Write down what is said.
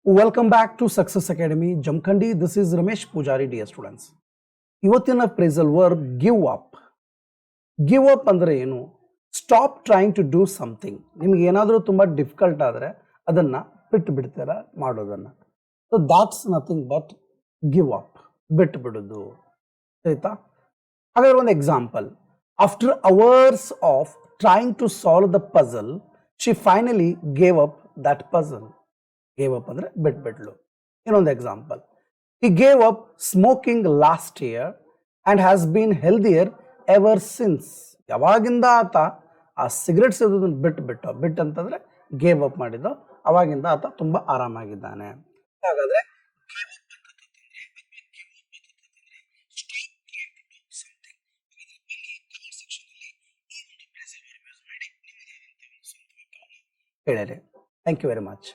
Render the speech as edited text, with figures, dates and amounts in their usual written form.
Welcome back to Success Academy. Jamkhandi, this is Ramesh Pujari, dear students. ಇವತ್ತಿನ phrasal verb give up. Give up ಅಂದರೆ ಏನು? Stop trying to do something. ನಿಮ್ಗೆ ಏನಾದರೂ ತುಂಬ difficult ಆದರೆ ಅದನ್ನು ಬಿಟ್ಟು ಬಿಡ್ತೀರ ಮಾಡೋದನ್ನು. So that's nothing but give up, ಬಿಟ್ಟು ಬಿಡೋದು. ಆಯ್ತಾ? ಹಾಗಾದ್ರೆ ಒಂದು example. After hours of trying to solve the puzzle, she finally gave up that puzzle. Gave up ಅಂದರೆ ಬಿಟ್ಬಿಟ್ಲು. ಇನ್ನೊಂದು example. He gave up smoking last year and has been healthier ever since. ಯಾವಾಗಿಂದ ಆತ ಆ ಸಿಗರೆಟ್ ಸೇದೋದನ್ನು ಬಿಟ್ಟು ಅಂತಂದ್ರೆ gave up ಮಾಡಿದ್ದು, ಅವಾಗಿಂದ ಆತ ತುಂಬಾ ಆರಾಮಾಗಿದ್ದಾನೆ. ಹಾಗಾದ್ರೆ ಹೇಳಿರಿ. Thank you very much.